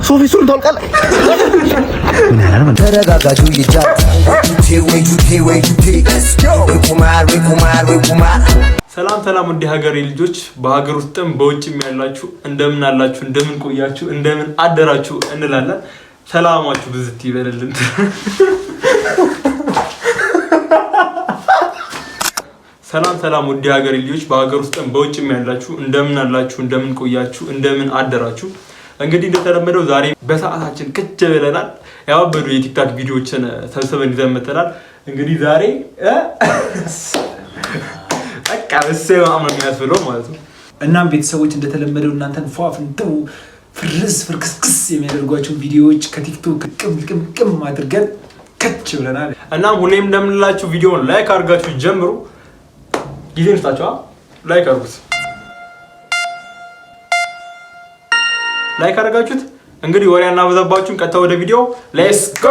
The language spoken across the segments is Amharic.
ሶፊ ሱን ታውቃለ ምን ያላል ማለት ተረጋጋጁ ይጃ ሰላም እንደ ሀገሬ ልጆች በሀገር ውስጥም በውጭም ያላችሁ እንደምን አላችሁ እንደምን ቆያችሁ እንደምን አደራችሁ እንላለን። ሰላማችሁ ብዝት ይበልልን። ሰላም ወደ ሀገሬ ልጆች በሀገር ውስጥም በውጭም ያላችሁ እንደምን አላችሁ እንደምን ቆያችሁ እንደምን አደራችሁ። እንግዲህ እንደተለመደው ዛሬ በሰዓታችን ቅጭ ብለናል። ያወበዱ የቲክታክ ቪዲዮዎችን ሰብስበን ይዘን መጥተናል። እንግዲህ ዛሬ በቃ በሰው አማን የሚያስብለው ማለት ነው። እናም ቤተሰቦች እንደተለመደው እናንተን ፏፍንተው ፍርክስክስ የሚያደርጓቸው ቪዲዮዎች ከቲክቶክ ቅም አድርገን ከች ብለናል። እናም ሁሌም እንደምንላችሁ ቪዲዮውን ላይክ አድርጋችሁ ጀምሩ። ጊዜ እንስጣችሁ። ላይክ አድርጉት። ላይክ አድርጋችሁት እንግዲህ ወሬ አናበዛባችሁን። ቀጥታ ወደ ቪዲዮ ሌትስ ጎ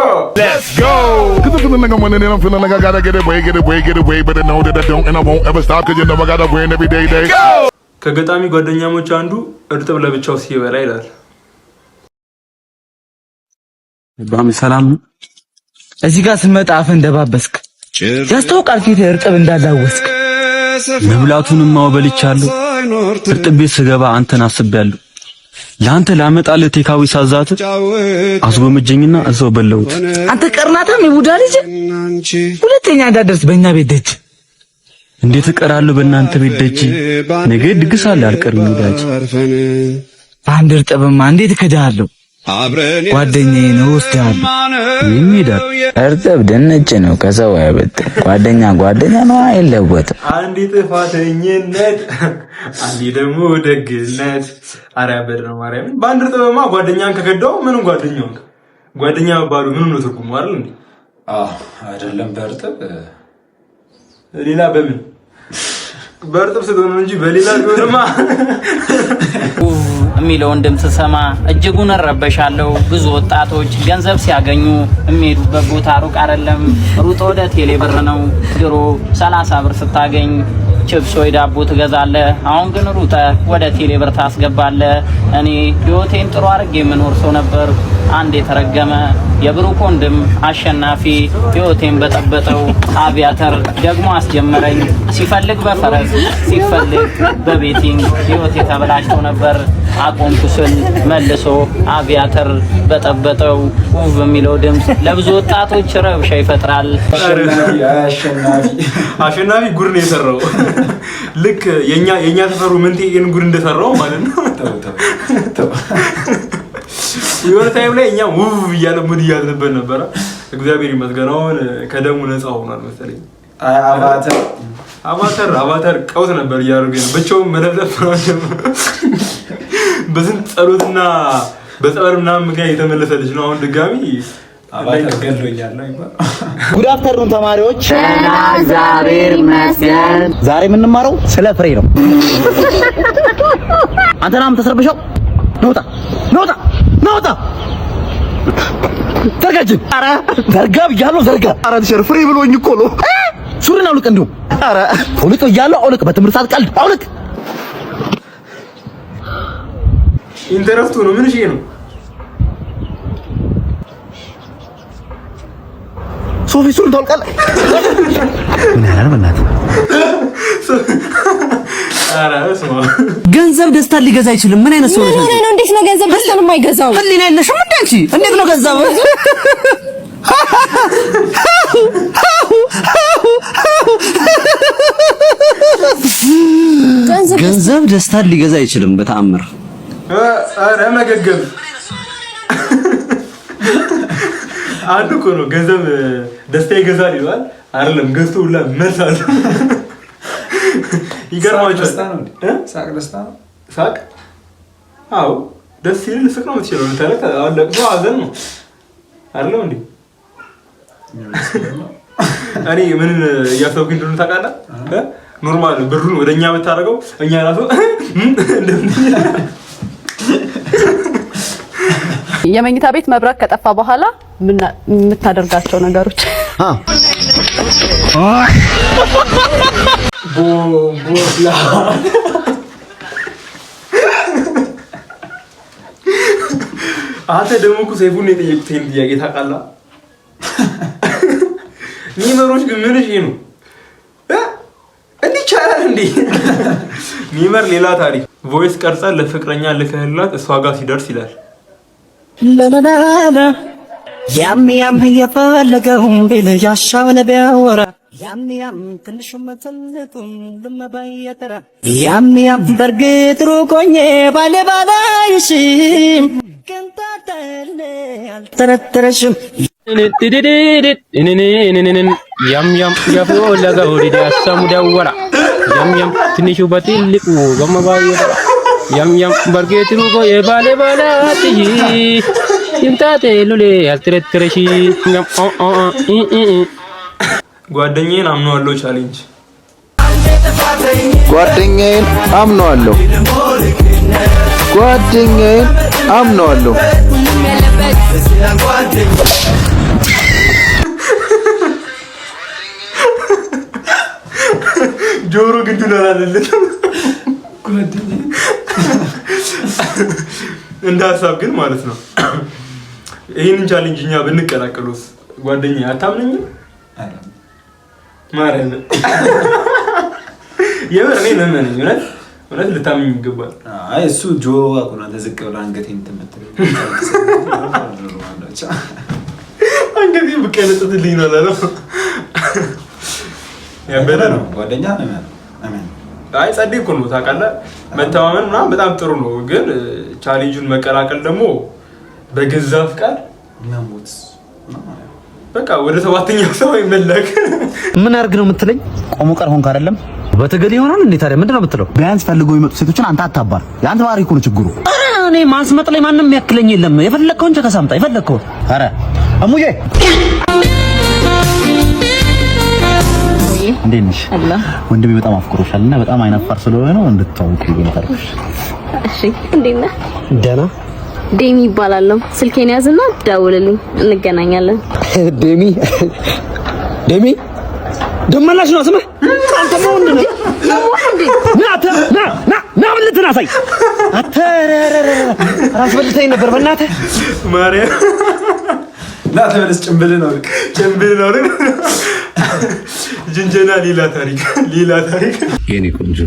cuz I'm feeling like I'm winning and I'm feeling like I gotta get it way but I know that I don't and I won't ever stop cuz you know I gotta win every day ከገጣሚ ጓደኛሞች አንዱ እርጥብ ለብቻው ሲበላ ይላል። ሰላም እዚህ ጋር ስመጣ አፍ እንደባበስክ ያስታውቃል ፊት እርጥብ እንዳላወስክ መብላቱንም ማውበልቻለሁ እርጥብ ቤት ስገባ አንተን አስቤያለሁ ላንተ ላመጣለ ቴካዊ ሳዛት አስጎመጀኝና እዛው በለውት አንተ ቀርናታም ይቡዳ ልጅ ሁለተኛ እንዳደርስ በእኛ ቤት ደጅ እንዴት እቀራለሁ በእናንተ ቤት ደጅ ነገ ድግስ አለ አልቀርም ይዳጅ አንድ እርጥብማ እንዴት ከዳለሁ ጓደኛዬ ነው ወስዳለሁ ይሚዳል እርጥብ ድንች ነው ከሰው አይበጥ ጓደኛ ነው አይለወጥ አንዴ ጥፋተኝነት አንዴ ደግሞ ደግነት አሪያ በደረ ማርያም ባንድ እርጥብማ ጓደኛን ከከዳው ምንም ጓደኛ ባሉ ምንም ነው ትርጉሙ አይደል እንዴ? አይደለም በእርጥብ ሌላ በእርጥብ ስለሆነ እንጂ በሌላ ቢሆንማ የሚለውን ድምጽ ሰማ እጅጉን ረበሻለሁ። ብዙ ወጣቶች ገንዘብ ሲያገኙ የሚሄዱበት ቦታ ሩቅ አይደለም፣ ሩጦ ወደ ቴሌ ብር ነው። ድሮ 30 ብር ስታገኝ ቺፕስ ወይ ዳቦ ትገዛለህ። አሁን ግን ሩጠ ወደ ቴሌ ብር ታስገባለህ። እኔ ህይወቴን ጥሩ አድርጌ የምኖር ሰው ነበር። አንድ የተረገመ የብሩክ ወንድም አሸናፊ ህይወቴን በጠበጠው። አቪያተር ደግሞ አስጀመረኝ። ሲፈልግ በፈረስ ሲፈልግ በቤቲንግ ህይወቴ ተበላሽቶ ነበር። አቆምኩ ስል መልሶ አቪያተር በጠበጠው። ውብ የሚለው ድምጽ ለብዙ ወጣቶች ረብሻ ይፈጥራል። አሸናፊ ጉድ ነው የሰራው። ልክ የኛ ተፈሩ ምንቴ ይሄን ጉድ እንደሰራው ማለት ነው። ተው የሆነ ታይም ላይ እኛ ውብ እያለ ሙድ እያለበት ነበር። እግዚአብሔር ይመስገን አሁን ከደሙ ነፃ ሆኗል መሰለኝ። አቫተር ቀውስ ነበር እያደረገ ነው። ብቻውን መለፍለፍ ነው። በስንት ጸሎትና በጸበር ምናምን ምክንያት የተመለሰ ልጅ ነው። አሁን ድጋሚ አቫተር ገድሎኛል ነው ይባል። ጉድ አፍተርኑን ተማሪዎች፣ እግዚአብሔር ይመስገን። ዛሬ የምንማረው ስለ ፍሬ ነው። አንተናም ተሰርበሻው ነውጣ ዘርጋጅ አረ ዘርጋብ ያለው ዘርጋ አረ ተሸር ፍሬ ብሎኝ እኮ ነው። ሱሪና አውልቅ እንደው አረ አውልቅ ያለው አውልቅ። በትምህርት ሰዓት ቀልድ አውልቅ። ኢንተረስቱ ነው ምን እሺ ነው ሶፊ ሱን ታውቃለህ ምን ያላል ማለት አረ ስማ ገንዘብ ደስታ ሊገዛ አይችልም። ምን አይነት ሰው ነው? እንዴት ነው ገንዘብ ደስታን የማይገዛው? ህሊና የለሽም እንዴ አንቺ? እንዴት ነው ገንዘብ ገንዘብ ደስታን ሊገዛ አይችልም በተአምር። አረ መገገም አንዱ እኮ ነው ገንዘብ ደስታ ይገዛል ይላል አይደለም? ገዝቶ ሁላ መርሳል። ይገርማችኋል። ሳቅ ደስታ ነው። ሳቅ አዎ ደስ ይል ስቅ ነው የምትችለው። እንታለክ አለቅሶ ሀዘን ነው አይደለም እንዴ? እኔ ምን እያሰብኩኝ እንደሆነ ታውቃለህ? ኖርማል ብሩን ወደኛ ብታደርገው እኛ ራሱ የመኝታ ቤት መብራት ከጠፋ በኋላ የምታደርጋቸው ነገሮች ቦላ አንተ ደግሞ እኮ ሰይፉን የጠየቁት ይሄን ጥያቄ ታውቃለህ? ሚመሮች ግን ምን እሺ ነው እንዴ? ይቻላል እንዴ? ሚመር ሌላ ታሪክ ቮይስ ቀርጻ ለፍቅረኛ ልከህላት እሷ ጋር ሲደርስ ይላል ለለለለ ያም የፈለገውን ቢል ያሻውን ቢያወራ ያም ትንሹም ትልቁም ልመባየተራ ያም በርግጥ ሩቆኜ ባለባላይሽም ከንታተል አልተረተረሽም ያም የፈለገው ዲዲ አሳሙ ዳወራ ያም ትንሹ በትልቁ በመባየተራ ያም በርግጥ ሩቆኜ ባለባላይሽ ይምጣቴ ሉሌ አልተረተረሽ ጓደኛዬን አምነዋለሁ ቻሌንጅ ጓደኛዬን አምነዋለሁ ጆሮ ግን ትላለለት እንደ ሀሳብ ግን ማለት ነው። ይሄንን ቻሌንጅ እኛ ብንቀላቀሉስ ጓደኛዬ አታምነኝም? ማረን የምር እኔ ለምን እውነት ልታምኝ ይገባል። አይ እሱ ጆሮ አቁና ተዝቅ ብላ አንገቴን ተመተለ አንገቴን ብቀለጥልኝ ነው አላለም። ያበደ ነው ጓደኛ ነው። አሜን። አይ ጸዴ እኮ ነው ታውቃለህ። መተማመን ምናምን በጣም ጥሩ ነው፣ ግን ቻሌንጁን መቀላቀል ደግሞ በገዛ ፍቃድ መሞት በቃ ወደ ሰባተኛው ሰው ይመለክ። ምን አርግ ነው የምትለኝ? ቆሞ ቀር ሆንክ አይደለም በትግል ይሆናል እንዴ? ታዲያ ምንድነው የምትለው? ቢያንስ ፈልገው የሚመጡ ሴቶችን አንተ አታባር። ያንተ ባህሪ እኮ ነው ችግሩ። ኧረ እኔ ማስመጥ ላይ ማንንም ያክለኝ የለም። የፈለከውን ቸከሳምጣ የፈለከውን። ኧረ እሙዬ እንዴት ነሽ? ወንድሜ በጣም አፍቅሮሻልና በጣም አይናፋር ስለሆነ ነው እንድታውቁ ይገኛታልሽ። እሺ እንዴት ነህ? ደህና ዴሚ ይባላለሁ። ስልኬን ያዝና ደውልልኝ እንገናኛለን። ዴሚ ደመላሽ ነው ስምህ? አንተ ነው እንዴ? ና ብልትን አሳይ። ራስ በልተኝ ነበር በእናትህ ማርያም። ና ተመለስ። ጭምብል ነው ጅንጀና ሌላ ታሪክ። የኔ ቆንጆ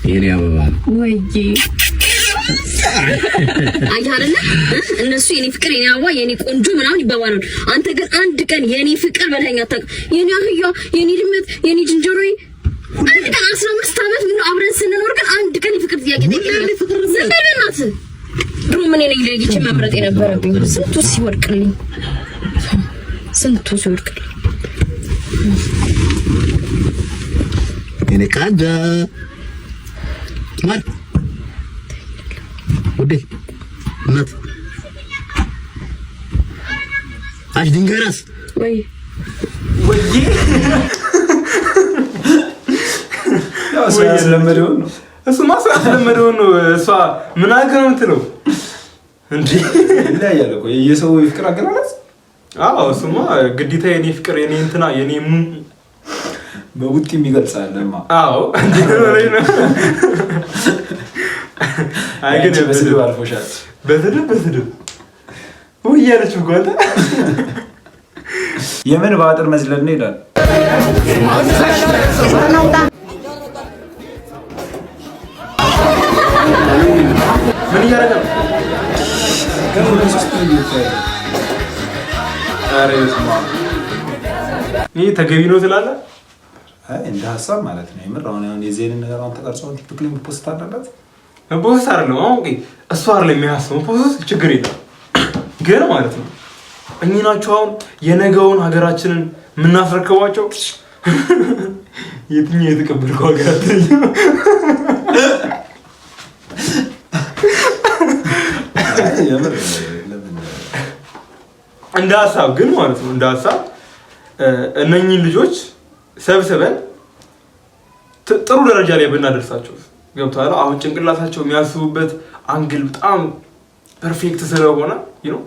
የኔ አበባ ወይዬ አይደለ እነሱ የኔ ፍቅር የኔ አበባ የኔ ቆንጆ ምናምን ይባባላሉ። አንተ ግን አንድ ቀን የኔ ፍቅር በለኝ አታውቅም። የኔ አህያ የኔ ድመት የኔ ዝንጀሮዬ አንድ ቀን 15 ዓመት ሙሉ አብረን ስንኖር ግን አንድ ቀን የፍቅር ጥያቄ ጠይቀኝ። ድሮ ምን ነኝ ለይቼ መምረጥ የነበረብኝ ስንቱ ሲወድቅልኝ የኔ ቃንጃ ማር ወዴ እናት አሽ ድንገራስ ወይ ያው ስለለመደው ነው እሱማ ስለለመደው ነው። እሷ ምን አገር ነው የምትለው እንዴ? ይለያያል እኮ የሰው ፍቅር አገላለጽ። አዎ እሱማ ግዴታ የኔ ፍቅር የኔ እንትና የኔ በውጥ የሚገልጻለማ። አዎ እንዴ ነው አይገኝ በስድብ አልፎሻል። በስድብ ወይ ያለችው ጓንታ የምን ባጥር መዝለል ነው ይላል። ምን ያረጋል? ይሄ ተገቢ ነው ትላለህ? አይ እንደ ሐሳብ ማለት ነው። የምር አሁን የዜና ነገር አሁን ተቀርጾ ቲክቶክ ላይ ፖስት አደረጋት። ፖስት አይደለም አሁን እሷ አይደለም የሚያስበው ፖስት ችግር የለም ግን ማለት ነው እኚህ ናቸው አሁን የነገውን ሀገራችንን የምናስረክባቸው። የትኛው የተቀበልከው ሀገራችን እንደ ሀሳብ ግን ማለት ነው እንደ ሀሳብ እነኚህ ልጆች ሰብስበን ጥሩ ደረጃ ላይ ብናደርሳቸው ገብቷል። አሁን ጭንቅላታቸው የሚያስቡበት አንግል በጣም ፐርፌክት ስለሆነ ነው።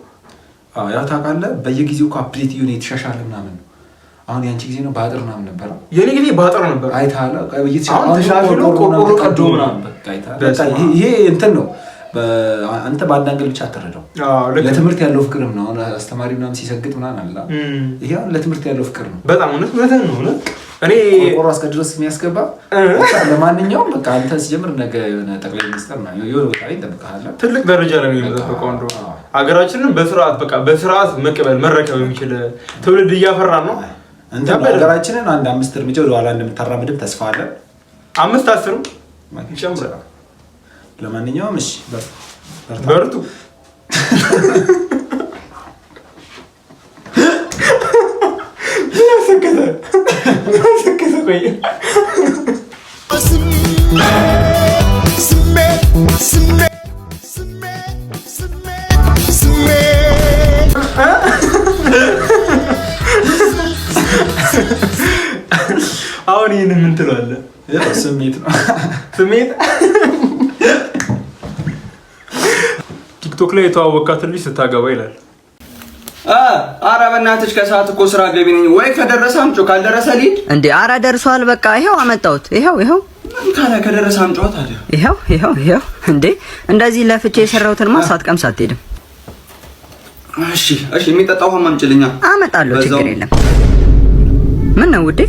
ያው ታውቃለህ በየጊዜው እኮ አፕዴት ይሁን የተሻሻለ ምናምን ነው። አሁን ያንቺ ጊዜ ነው ባጥር ምናምን ነበር። የኔ ጊዜ ባጥር ነበር። አይታለ አሁን ተሻሽሎ ቆርቆሮ ቀዶ ምናምን ይሄ እንትን ነው አንተ በአንድ አንገል ብቻ አትረዳው። ለትምህርት ያለው ፍቅርም ነው። አስተማሪ ምናምን ሲሰግጥ ምናምን አላ ይሄ ለትምህርት ያለው ፍቅር ነው። በጣም እውነት ነው። እኔ ቆሮ አስቀድሮስ የሚያስገባ ለማንኛውም በቃ አንተ ሲጀምር ነገ የሆነ ጠቅላይ ሚኒስትር ነው የሆነ ቦታ ላይ ይጠብቃል። ትልቅ ደረጃ ላይ ነው የሚጠብቀው። እንደው ሀገራችንን በስርዓት መቀበል መረከብ የሚችል ትውልድ እያፈራ ነው። እንደ ሀገራችንን አንድ 5 እርምጃ ወደ ኋላ እንደምታራምድም ተስፋ አለ። 5-10 ይጨምራል። ለማንኛውም እሺ በርቱ። አሁን ይህን ምን ትለዋለህ? ስሜት ነው ስሜት። ቲክቶክ ላይ የተዋወቃትን ልጅ ስታገባ ይላል። ኧረ በእናትሽ ከሰዓት እኮ ስራ ገቢ ነኝ። ወይ ከደረሰ አምጪው፣ ካልደረሰ ልሂድ እንዴ? ኧረ ደርሷል። በቃ ይሄው አመጣሁት። ይሄው ታዲያ ከደረሰ አምጪው። ታዲያ ይሄው እንዴ! እንደዚህ ለፍቼ የሰራሁትን ሳትቀምስ አትሄድም። እሺ የሚጠጣው ውሃ አምጪልኛ። አመጣለሁ፣ ችግር የለም። ምን ነው ውዴ?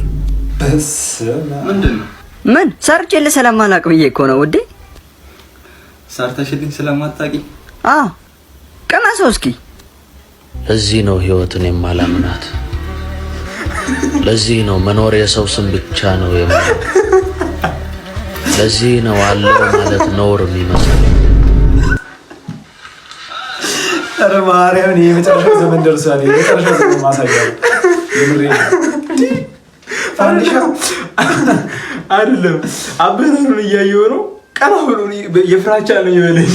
ምንድን ነው? ምን ሰርቼልህ ስለማላቅ ብዬ እኮ ነው ውዴ። ሰርተሽልኝ ስለማታውቂ? አዎ ቅመሰው እስኪ። ለዚህ ነው ህይወትን የማላምናት። ለዚህ ነው መኖር የሰው ስም ብቻ ነው የማለው። ለዚህ ነው አለው ማለት ነውር የሚመስለው። ኧረ ማርያም ነው የመጨረሻው ዘመን ደርሷል። የመጨረሻው ዘመን ማሳያ የምሬ ፋንዲሻ አይደለም። አበላሉን እያየሁ ነው። ቀና ብሎ የፍራቻ ነው ይበለኝ።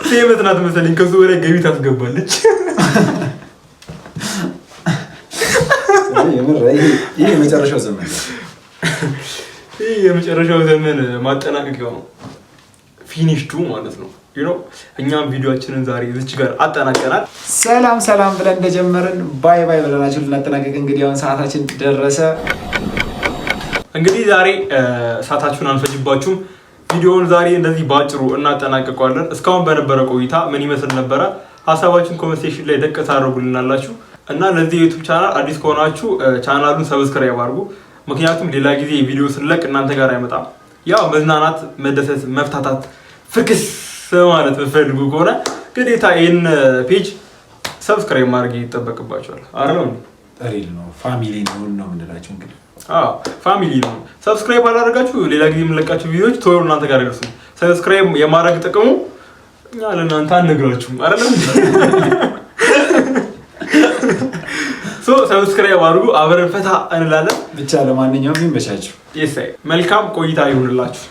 ሴመት ናት መሰለኝ። ከሱ በላይ ገቢ ታስገባለች። ይሄ የመጨረሻው ዘመን ይሄ የመጨረሻው ዘመን ማጠናቀቂያው ነው። ፊኒሽዱ ማለት ነው። እኛም ቪዲዮአችንን ዛሬ እዚች ጋር አጠናቀናል። ሰላም ብለን እንደጀመርን ባይ ብለናችሁ ልናጠናቀቅ እንግዲህ አሁን ሰዓታችን ደረሰ። እንግዲህ ዛሬ ሰዓታችሁን አንፈጅባችሁም። ቪዲዮውን ዛሬ እንደዚህ ባጭሩ እናጠናቀቀዋለን። እስካሁን በነበረ ቆይታ ምን ይመስል ነበረ? ሀሳባችሁን ኮሜንት ሴክሽን ላይ ደቅ ታደርጉልናላችሁ እና ለዚህ ዩቲዩብ ቻናል አዲስ ከሆናችሁ ቻናሉን ሰብስክራይብ አድርጉ። ምክንያቱም ሌላ ጊዜ ቪዲዮ ስንለቅ እናንተ ጋር አይመጣም። ያው መዝናናት፣ መደሰት፣ መፍታታት፣ ፍክስ ማለት የምትፈልጉ ከሆነ ግዴታ ይህን ፔጅ ሰብስክራይብ ማድረግ ይጠበቅባቸዋል። አይደል? ሪል ነው፣ ፋሚሊ ነው የምንላችሁ እንግዲህ። ፋሚሊ ነው። ሰብስክራይብ አላደረጋችሁ ሌላ ጊዜ የምንለቃችሁ ቪዲዮዎች ቶሎ እናንተ ጋር አይደርሱም። ሰብስክራይብ የማድረግ ጥቅሙ እኛ ለእናንተ አንነግራችሁም አይደለም? ሰብስክራይብ አድርጉ፣ አብረን ፈታ እንላለን። ብቻ ለማንኛውም ይመቻችሁ። መልካም ቆይታ ይሁንላችሁ።